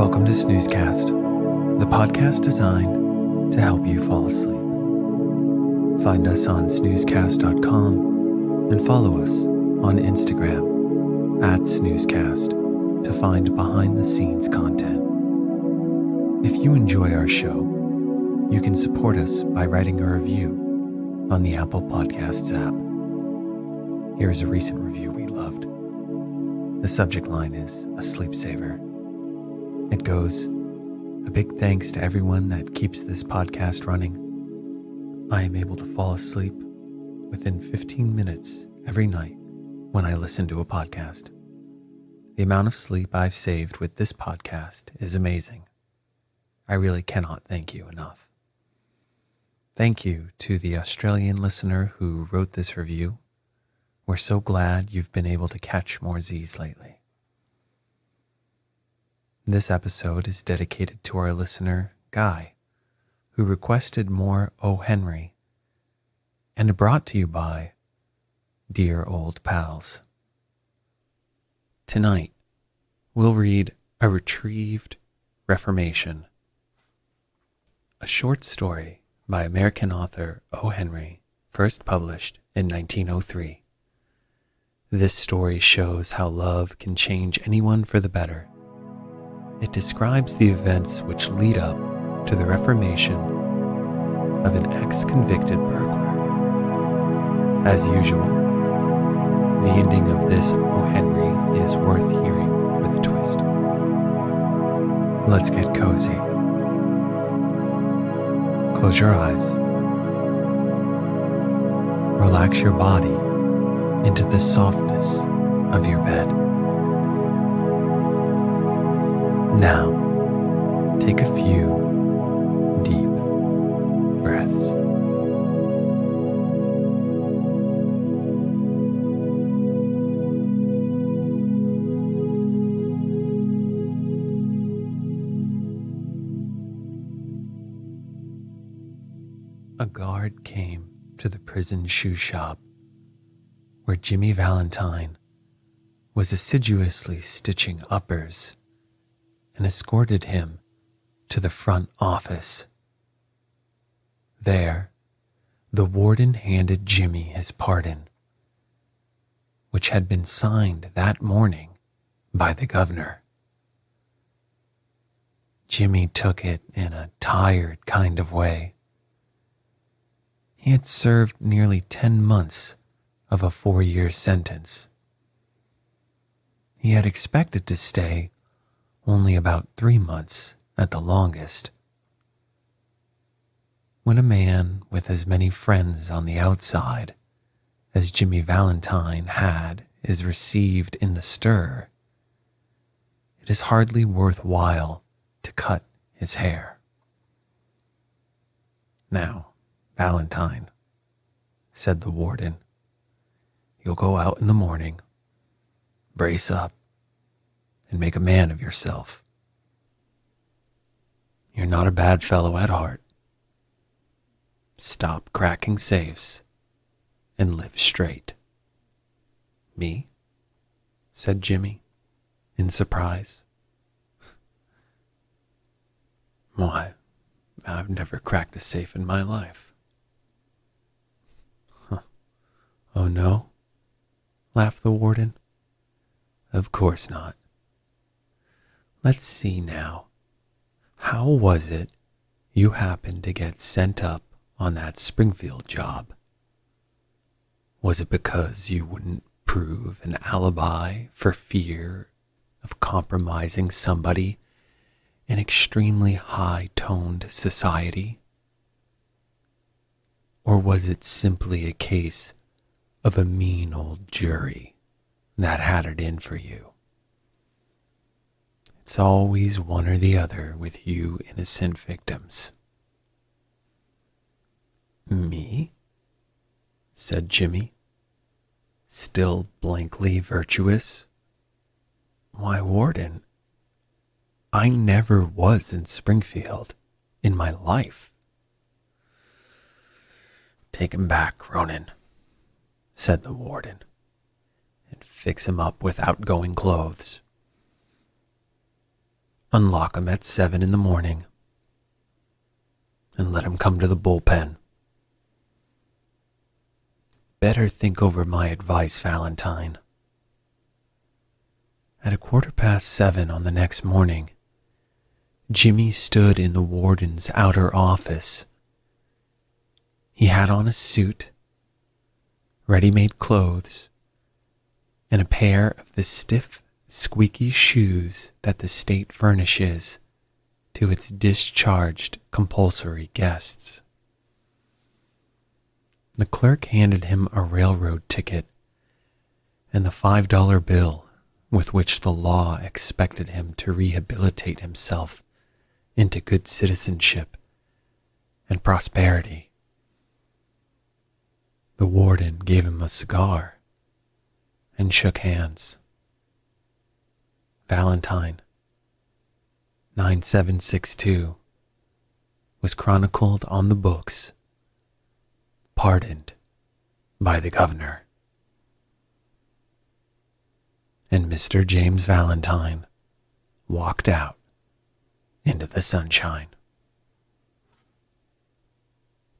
Welcome to Snoozecast, the podcast designed to help you fall asleep. Find us on snoozecast.com and follow us on Instagram @Snoozecast to find behind-the-scenes content. If you enjoy our show, you can support us by writing a review on the Apple Podcasts app. Here's a recent review we loved. The subject line is a sleep saver. It goes, "A big thanks to everyone that keeps this podcast running. I am able to fall asleep within 15 minutes every night when I listen to a podcast. The amount of sleep I've saved with this podcast is amazing. I really cannot thank you enough." Thank you to the Australian listener who wrote this review. We're so glad you've been able to catch more Z's lately. This episode is dedicated to our listener, Guy, who requested more O. Henry, and brought to you by Dear Old Pals. Tonight, we'll read A Retrieved Reformation, a short story by American author O. Henry, first published in 1903. This story shows how love can change anyone for the better. It describes the events which lead up to the reformation of an ex-convicted burglar. As usual, the ending of this O. Henry is worth hearing for the twist. Let's get cozy. Close your eyes. Relax your body into the softness of your bed. Now, take a few deep breaths. A guard came to the prison shoe shop where Jimmy Valentine was assiduously stitching uppers and escorted him to the front office. There, the warden handed Jimmy his pardon, which had been signed that morning by the governor. Jimmy took it in a tired kind of way. He had served nearly 10 months of a 4-year sentence. He had expected to stay only about 3 months at the longest. When a man with as many friends on the outside as Jimmy Valentine had is received in the stir, it is hardly worthwhile to cut his hair. "Now, Valentine," said the warden, "you'll go out in the morning, brace up, and make a man of yourself. You're not a bad fellow at heart. Stop cracking safes and live straight." "Me?" said Jimmy, in surprise. "Why, I've never cracked a safe in my life." "Huh. Oh no?" laughed the warden. "Of course not. Let's see now. How was it you happened to get sent up on that Springfield job? Was it because you wouldn't prove an alibi for fear of compromising somebody in extremely high-toned society? Or was it simply a case of a mean old jury that had it in for you? It's always one or the other with you innocent victims." "Me?" said Jimmy, still blankly virtuous. "Why, warden, I never was in Springfield in my life." "Take him back, Ronan," said the warden, "and fix him up with outgoing clothes. unlock him at 7 in the morning, and let him come to the bullpen. Better think over my advice, Valentine. At 7:15 on the next morning, Jimmy stood in the warden's outer office. He had on a suit, ready-made clothes, and a pair of the stiff, squeaky shoes that the state furnishes to its discharged compulsory guests. The clerk handed him a railroad ticket and the $5 bill with which the law expected him to rehabilitate himself into good citizenship and prosperity. The warden gave him a cigar and shook hands. Valentine, 9762, was chronicled on the books, pardoned by the governor. And Mr. James Valentine walked out into the sunshine.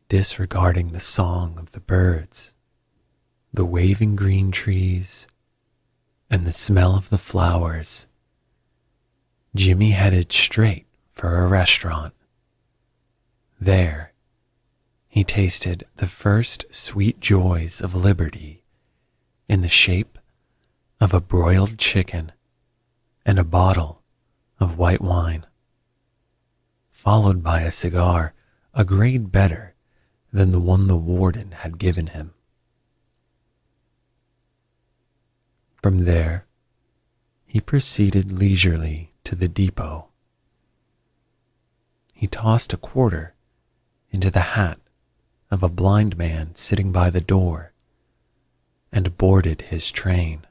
Disregarding the song of the birds, the waving green trees, and the smell of the flowers, Jimmy headed straight for a restaurant. There, he tasted the first sweet joys of liberty in the shape of a broiled chicken and a bottle of white wine, followed by a cigar a grade better than the one the warden had given him. From there, he proceeded leisurely to the depot. He tossed a quarter into the hat of a blind man sitting by the door and boarded his train.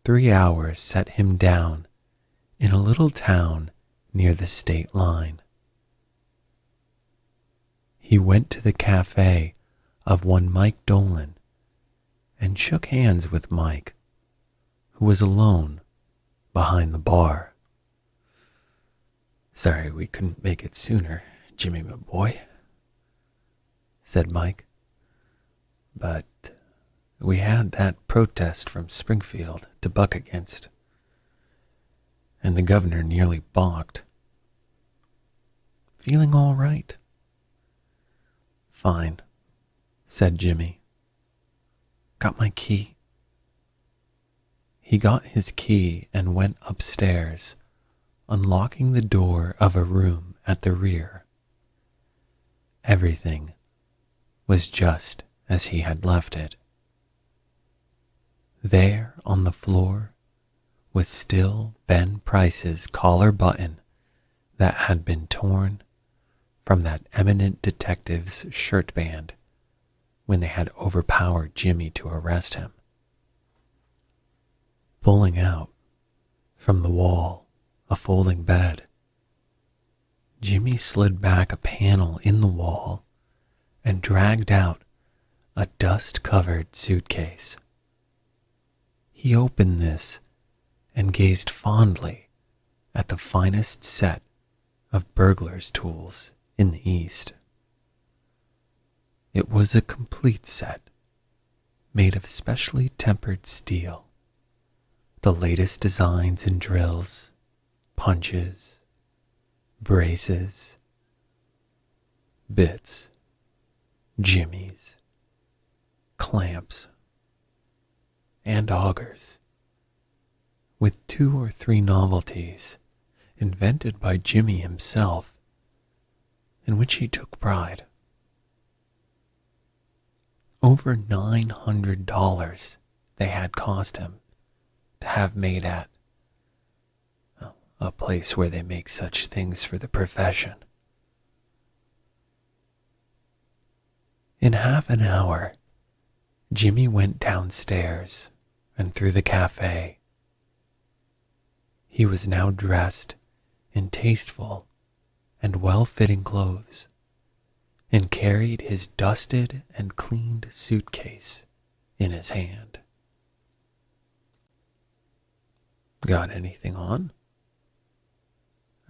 3 hours set him down in a little town near the state line. He went to the cafe of one Mike Dolan and shook hands with Mike, who was alone behind the bar. "Sorry we couldn't make it sooner, Jimmy, my boy," said Mike. "But we had that protest from Springfield to buck against, and the governor nearly balked. Feeling all right?" "Fine," said Jimmy. "Got my key?" He got his key and went upstairs, unlocking the door of a room at the rear. Everything was just as he had left it. There on the floor was still Ben Price's collar button that had been torn from that eminent detective's shirt band when they had overpowered Jimmy to arrest him. Pulling out from the wall a folding bed, Jimmy slid back a panel in the wall and dragged out a dust-covered suitcase. He opened this and gazed fondly at the finest set of burglar's tools in the East. It was a complete set, made of specially tempered steel, the latest designs in drills, punches, braces, bits, jimmies, clamps, and augers, with 2 or 3 novelties invented by Jimmy himself, in which he took pride. Over $900 they had cost him to have made at a place where they make such things for the profession. In half an hour, Jimmy went downstairs and through the cafe. He was now dressed in tasteful and well-fitting clothes and carried his dusted and cleaned suitcase in his hand. "Got anything on?"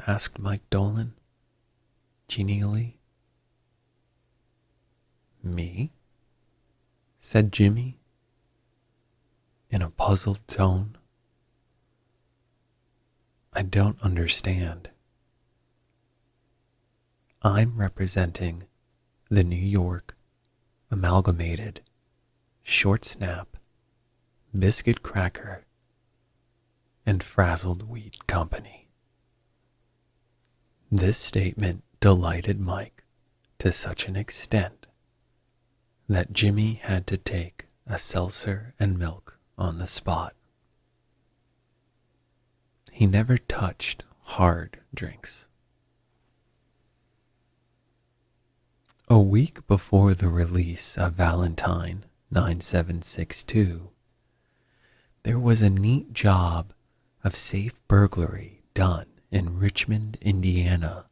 asked Mike Dolan, genially. "Me?" said Jimmy, in a puzzled tone. "I don't understand. I'm representing the New York Amalgamated Short Snap, Biscuit Cracker, and Frazzled Wheat Company." This statement delighted Mike to such an extent that Jimmy had to take a seltzer and milk on the spot. He never touched hard drinks. A week before the release of Valentine 9762, there was a neat job of safe burglary done in Richmond, Indiana,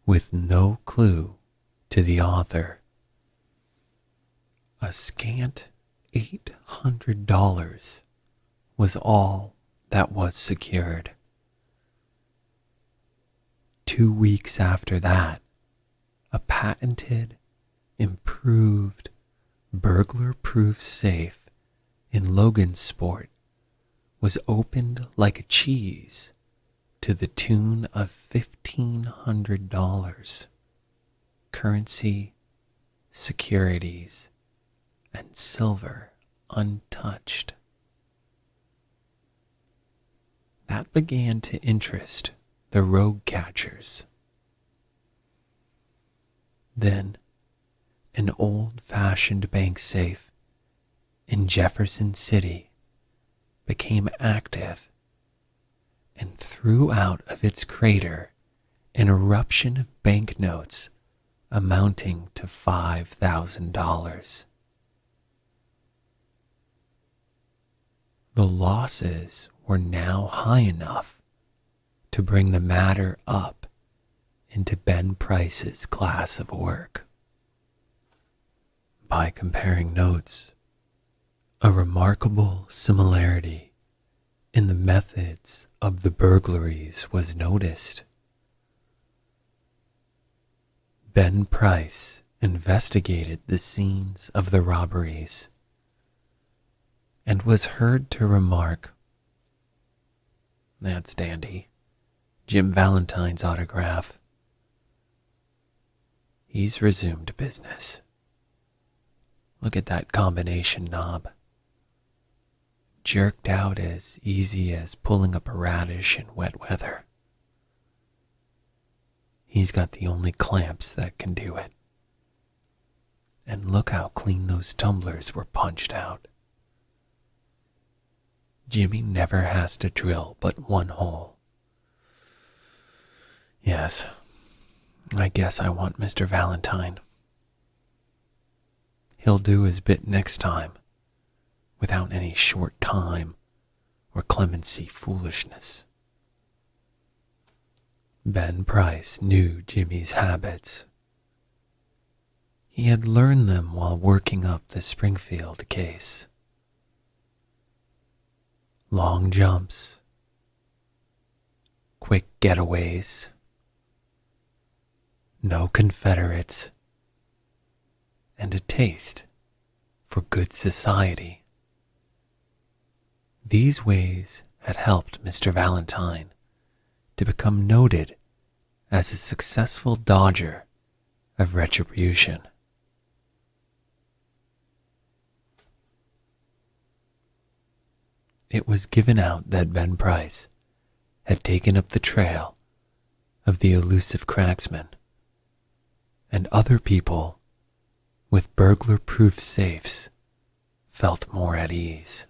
with no clue to the author. A scant $800 was all that was secured. 2 weeks after that, a patented, improved, burglar-proof safe in Logansport was opened like a cheese to the tune of $1,500, currency, securities, and silver untouched. That began to interest the rogue catchers. Then, an old-fashioned bank safe in Jefferson City became active and threw out of its crater an eruption of banknotes amounting to $5,000. The losses were now high enough to bring the matter up into Ben Price's class of work. By comparing notes, a remarkable similarity in the methods of the burglaries was noticed. Ben Price investigated the scenes of the robberies and was heard to remark, "That's dandy. Jim Valentine's autograph. He's resumed business. Look at that combination knob. Jerked out as easy as pulling up a radish in wet weather. He's got the only clamps that can do it. And look how clean those tumblers were punched out. Jimmy never has to drill but one hole. Yes, I guess I want Mr. Valentine. He'll do his bit next time, without any short time or clemency foolishness." Ben Price knew Jimmy's habits. He had learned them while working up the Springfield case. Long jumps, quick getaways, no Confederates, and a taste for good society. These ways had helped Mr. Valentine to become noted as a successful dodger of retribution. It was given out that Ben Price had taken up the trail of the elusive cracksman, and other people with burglar-proof safes felt more at ease.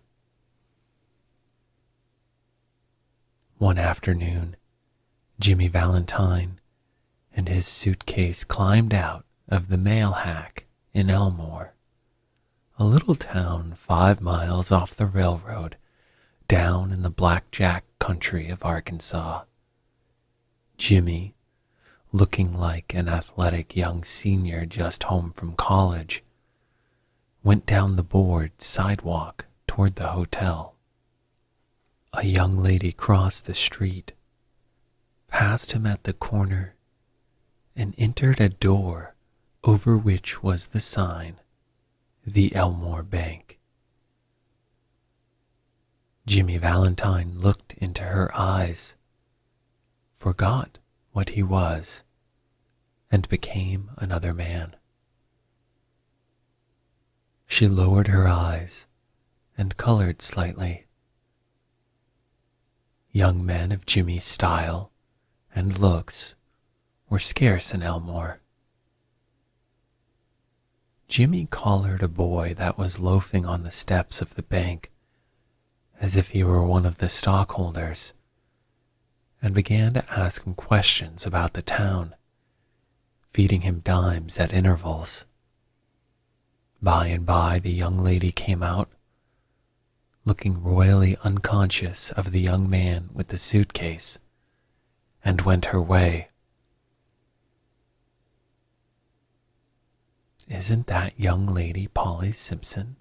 One afternoon, Jimmy Valentine and his suitcase climbed out of the mail hack in Elmore, a little town 5 miles off the railroad down in the blackjack country of Arkansas. Jimmy, looking like an athletic young senior just home from college, went down the board sidewalk toward the hotel. A a young lady crossed the street, passed him at the corner, and entered a door over which was the sign, the Elmore Bank. Jimmy Valentine looked into her eyes, forgot what he was, and became another man. She lowered her eyes and colored slightly. Young men of Jimmy's style and looks were scarce in Elmore. Jimmy collared a boy that was loafing on the steps of the bank as if he were one of the stockholders, and began to ask him questions about the town, feeding him dimes at intervals. By and by the young lady came out, looking royally unconscious of the young man with the suitcase, and went her way. "Isn't that young lady Polly Simpson?"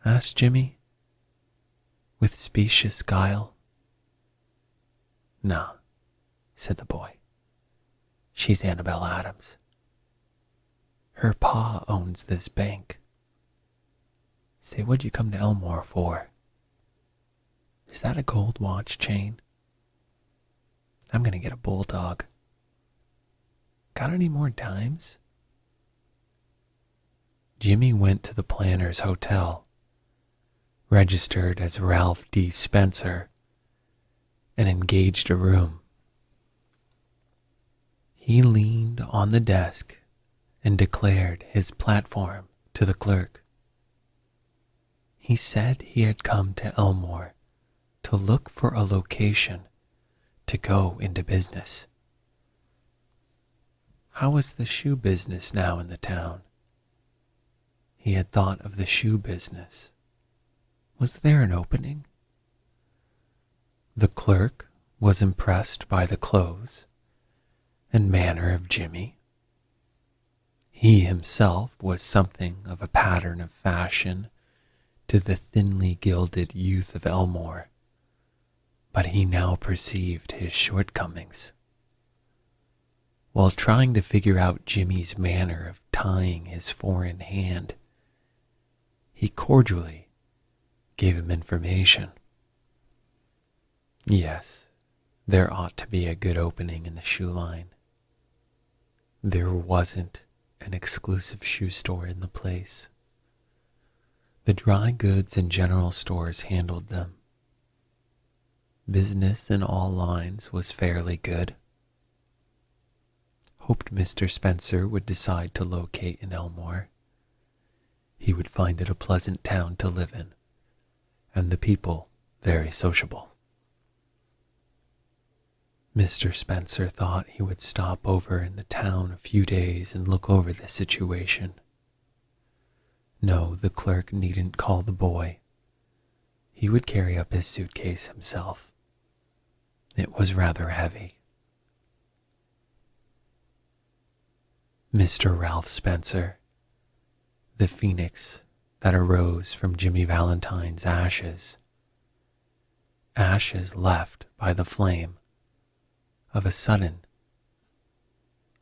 asked Jimmy, with specious guile. "Nah," said the boy. "She's Annabelle Adams. Her pa owns this bank. Say, what'd you come to Elmore for? Is that a gold watch chain? I'm gonna get a bulldog. Got any more dimes?" Jimmy went to the Planter's Hotel, registered as Ralph D. Spencer, and engaged a room. He leaned on the desk and declared his platform to the clerk. He said he had come to Elmore to look for a location to go into business. How was the shoe business now in the town? He had thought of the shoe business. Was there an opening? The clerk was impressed by the clothes and manner of Jimmy. He himself was something of a pattern of fashion to the thinly gilded youth of Elmore, but he now perceived his shortcomings. While trying to figure out Jimmy's manner of tying his foreign hand, he cordially gave him information. Yes, there ought to be a good opening in the shoe line. There wasn't an exclusive shoe store in the place. The dry goods and general stores handled them. Business in all lines was fairly good. Hoped Mr. Spencer would decide to locate in Elmore. He would find it a pleasant town to live in, and the people very sociable. Mr. Spencer thought he would stop over in the town a few days and look over the situation. No, the clerk needn't call the boy. He would carry up his suitcase himself. It was rather heavy. Mr. Ralph Spencer, the phoenix that arose from Jimmy Valentine's ashes, ashes left by the flame of a sudden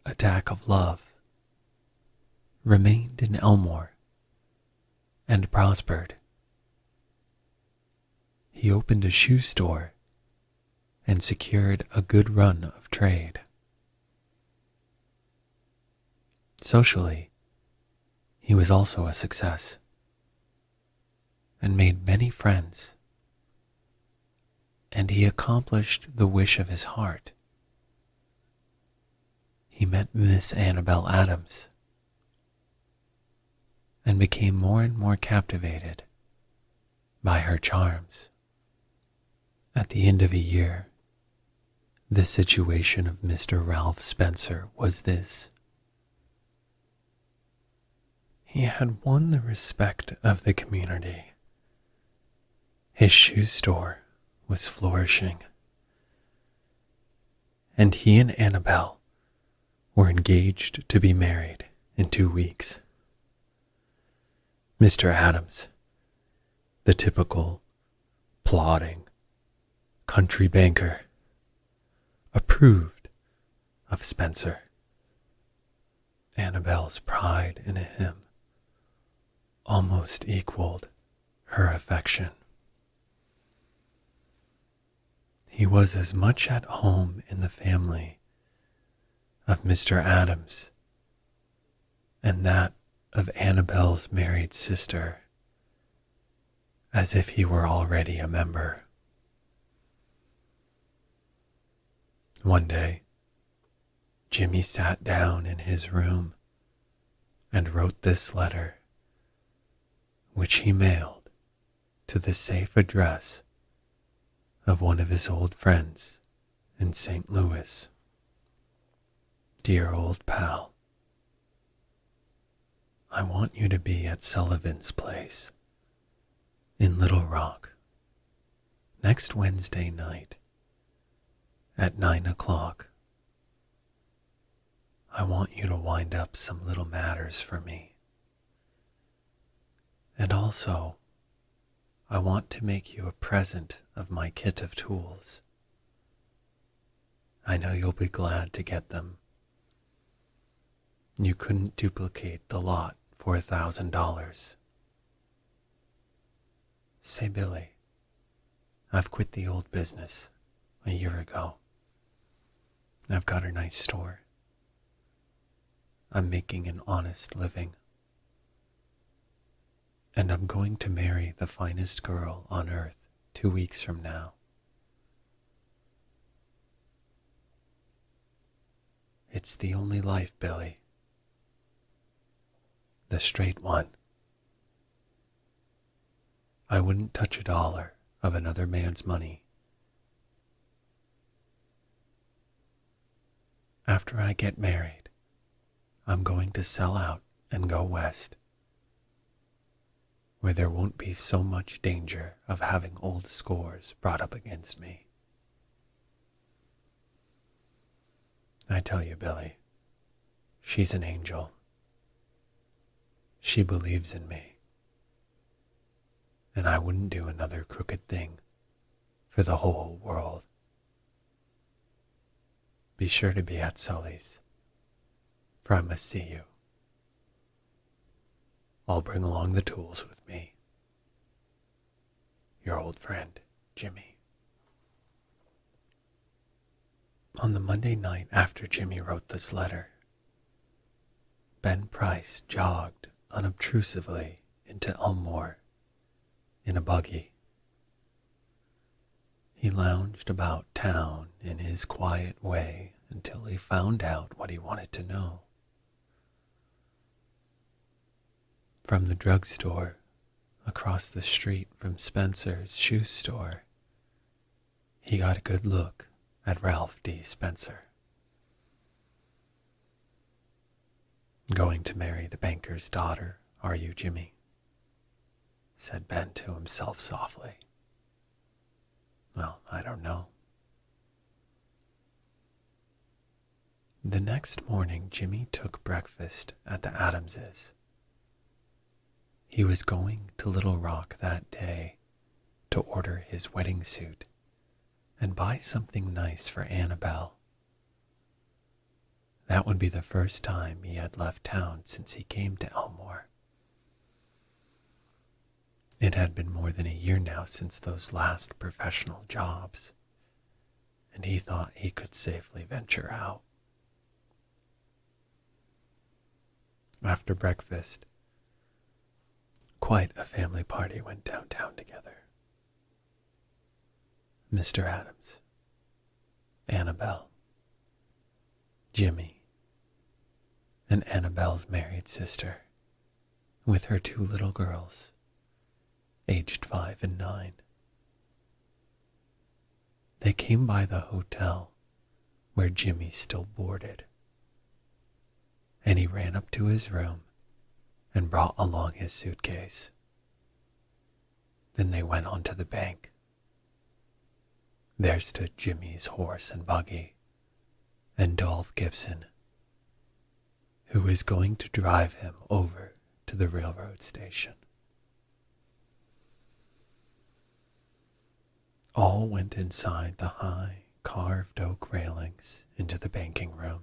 attack of love, remained in Elmore and prospered. He opened a shoe store and secured a good run of trade. Socially, he was also a success and made many friends, and he accomplished the wish of his heart. He met Miss Annabelle Adams and became more and more captivated by her charms. At the end of a year, the situation of Mr. Ralph Spencer was this. He had won the respect of the community. His shoe store was flourishing, and he and Annabelle were engaged to be married in 2 weeks. Mr. Adams, the typical, plodding, country banker, approved of Spencer. Annabel's pride in him almost equaled her affection. He was as much at home in the family of Mr. Adams and that of Annabel's married sister as if he were already a member. One day, Jimmy sat down in his room and wrote this letter, which he mailed to the safe address of one of his old friends in St. Louis. Dear old pal, I want you to be at Sullivan's place in Little Rock next Wednesday night at 9 o'clock. I want you to wind up some little matters for me. And also, I want to make you a present of my kit of tools. I know you'll be glad to get them. You couldn't duplicate the lot for $1,000. Say, Billy, I've quit the old business a year ago. I've got a nice store. I'm making an honest living. And I'm going to marry the finest girl on earth 2 weeks from now. It's the only life, Billy. The straight one. I wouldn't touch a dollar of another man's money. After I get married, I'm going to sell out and go west, where there won't be so much danger of having old scores brought up against me. I tell you, Billy, she's an angel. She believes in me, and I wouldn't do another crooked thing for the whole world. Be sure to be at Sully's, for I must see you. I'll bring along the tools with me. Your old friend, Jimmy. On the Monday night after Jimmy wrote this letter, Ben Price jogged unobtrusively into Elmore in a buggy. He lounged about town in his quiet way until he found out what he wanted to know. From the drugstore across the street from Spencer's shoe store, he got a good look at Ralph D. Spencer. Going to marry the banker's daughter, are you, Jimmy? Said Ben to himself softly. Well, I don't know. The next morning, Jimmy took breakfast at the Adamses. He was going to Little Rock that day to order his wedding suit and buy something nice for Annabel. That would be the first time he had left town since he came to Elmore. It had been more than a year now since those last professional jobs, and he thought he could safely venture out. After breakfast, quite a family party went downtown together. Mr. Adams, Annabel, Jimmy, and Annabel's married sister, with her 2 little girls, aged 5 and 9. They came by the hotel where Jimmy still boarded, and he ran up to his room and brought along his suitcase. Then they went on to the bank. There stood Jimmy's horse and buggy, and Dolph Gibson, who was going to drive him over to the railroad station. All went inside the high, carved oak railings into the banking room,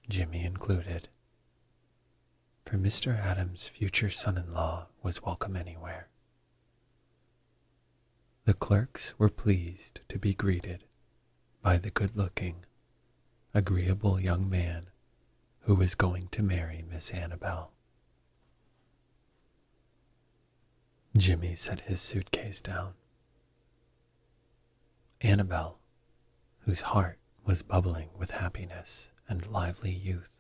Jimmy included, for Mr. Adams' future son-in-law was welcome anywhere. The clerks were pleased to be greeted by the good-looking, agreeable young man who was going to marry Miss Annabel. Jimmy set his suitcase down. Annabel, whose heart was bubbling with happiness and lively youth,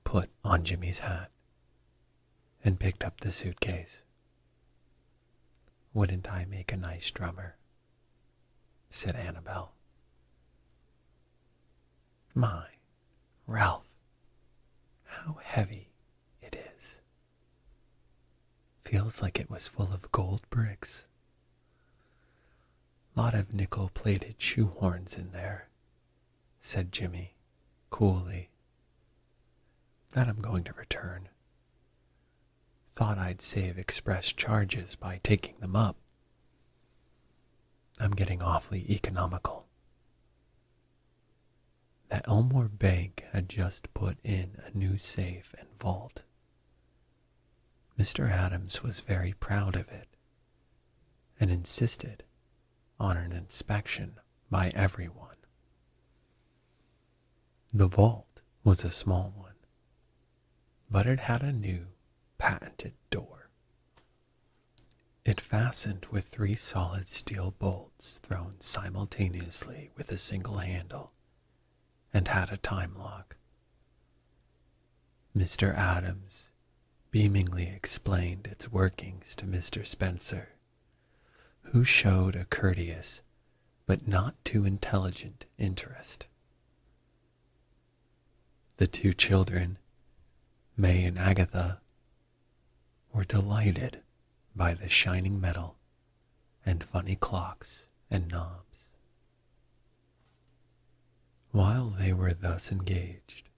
put on Jimmy's hat and picked up the suitcase. "Wouldn't I make a nice drummer?" said Annabel. "My, Ralph, how heavy it is. Feels like it was full of gold bricks. Lot of nickel-plated shoehorns in there," said Jimmy, coolly. "That I'm going to return. Thought I'd save express charges by taking them up. I'm getting awfully economical." The Elmore Bank had just put in a new safe and vault. Mr. Adams was very proud of it and insisted on an inspection by everyone. The vault was a small one, but it had a new patented door. It fastened with 3 solid steel bolts thrown simultaneously with a single handle and had a time lock. Mr. Adams beamingly explained its workings to Mr. Spencer, who showed a courteous but not too intelligent interest. The 2 children, May and Agatha, were delighted by the shining metal and funny clocks and knobs. While they were thus engaged,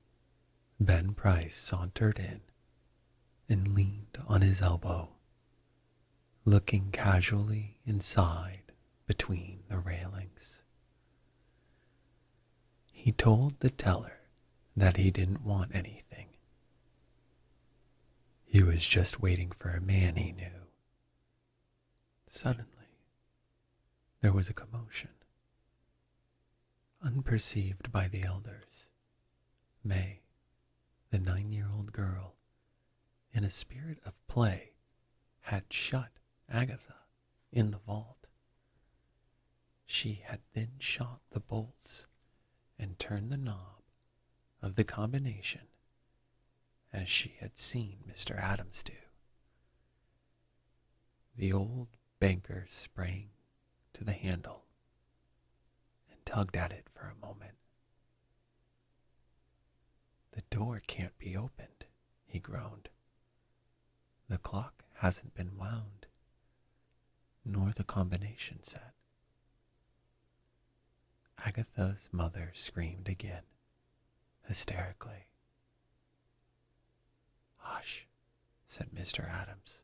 Ben Price sauntered in and leaned on his elbow, looking casually inside between the railings. He told the teller that he didn't want anything. He was just waiting for a man he knew. Suddenly, there was a commotion. Unperceived by the elders, May, the 9-year-old girl, in a spirit of play, had shut Agatha in the vault. She had then shot the bolts and turned the knob of the combination as she had seen Mr. Adams do. The old banker sprang to the handle and tugged at it for a moment. "The door can't be opened," he groaned. "The clock hasn't been wound, nor the combination set." Agatha's mother screamed again, hysterically. "Hush," said Mr. Adams,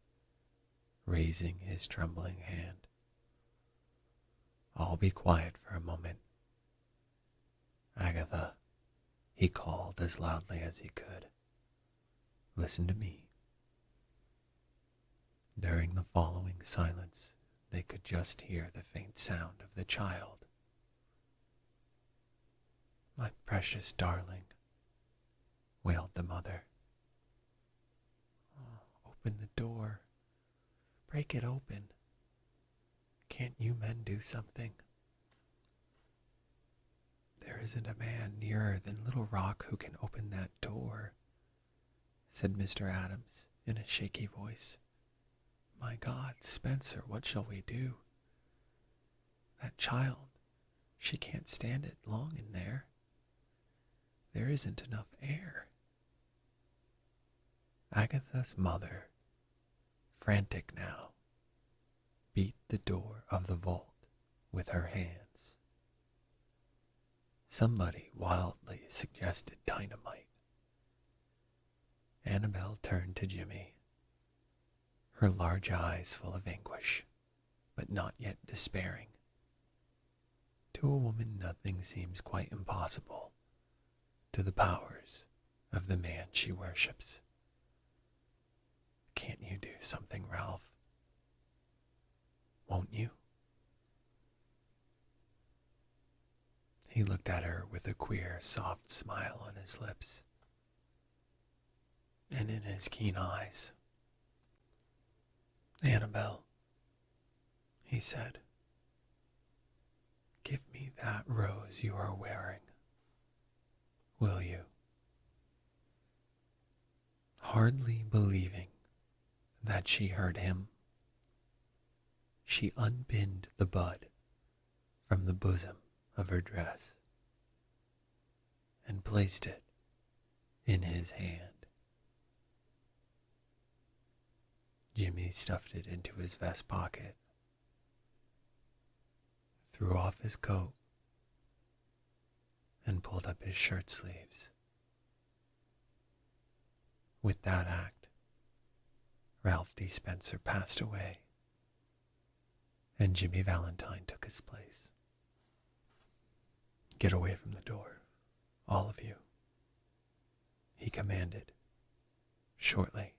raising his trembling hand. "I'll be quiet for a moment. Agatha," he called as loudly as he could, "listen to me." During the following silence, they could just hear the faint sound of the child. "My precious darling," wailed the mother. "Oh, open the door. Break it open. Can't you men do something?" "There isn't a man nearer than Little Rock who can open that door," said Mr. Adams in a shaky voice. "My God, Spencer, what shall we do? That child, she can't stand it long in there. There isn't enough air." Agatha's mother, frantic now, beat the door of the vault with her hands. Somebody wildly suggested dynamite. Annabel turned to Jimmy, her large eyes full of anguish. not yet despairing. To a woman, nothing seems quite impossible to the powers of the man she worships. Can't you do something, Ralph? Won't you? He looked at her with a queer, soft smile on his lips and in his keen eyes. Annabelle, he said, give me that rose you are wearing, will you? Hardly believing that she heard him, she unpinned the bud from the bosom of her dress and placed it in his hand. Jimmy stuffed it into his vest pocket, threw off his coat, and pulled up his shirt sleeves. With that act, Ralph D. Spencer passed away, and Jimmy Valentine took his place. Get away from the door, all of you, he commanded, shortly.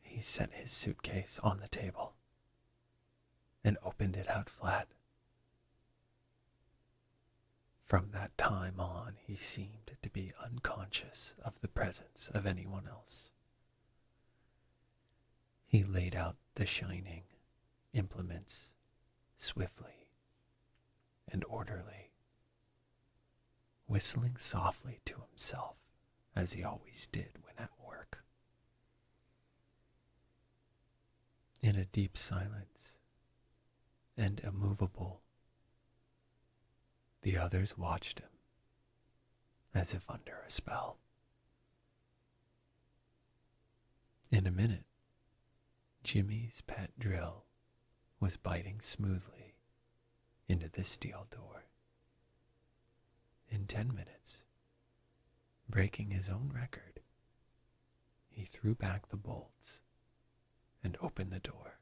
He set his suitcase on the table and opened it out flat. From that time on, he seemed to be unconscious of the presence of anyone else. He laid out the shining implements swiftly and orderly, whistling softly to himself as he always did when at work. In a deep silence and immovable, the others watched him as if under a spell. In a minute, Jimmy's pet drill was biting smoothly into the steel door. In 10 minutes, breaking his own record, he threw back the bolts and opened the door.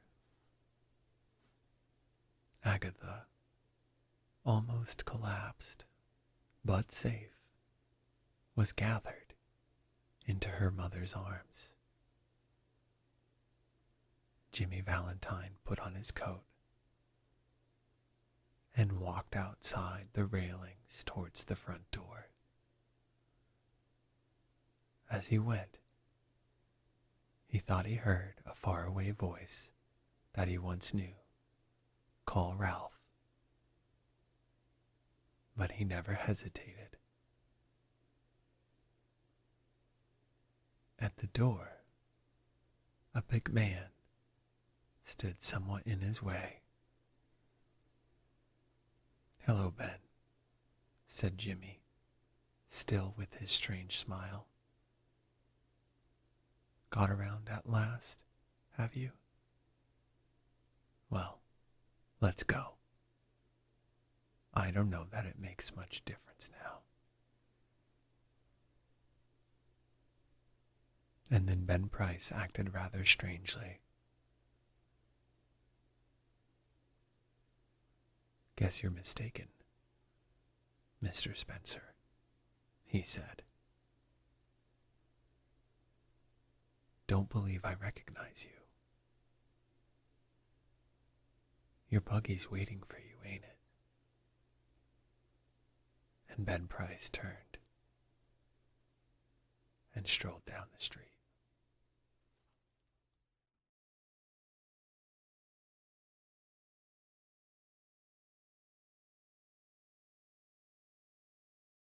Agatha, almost collapsed, but safe, was gathered into her mother's arms. Jimmy Valentine put on his coat and walked outside the railings towards the front door. As he went, he thought he heard a faraway voice that he once knew call Ralph, but he never hesitated. At the door, a big man stood somewhat in his way. "Hello, Ben," said Jimmy, still with his strange smile. "Got around at last, have you? Well, let's go. I don't know that it makes much difference now." And then Ben Price acted rather strangely. "Guess you're mistaken, Mr. Spencer," he said. "Don't believe I recognize you. Your buggy's waiting for you, ain't it?" And Ben Price turned and strolled down the street.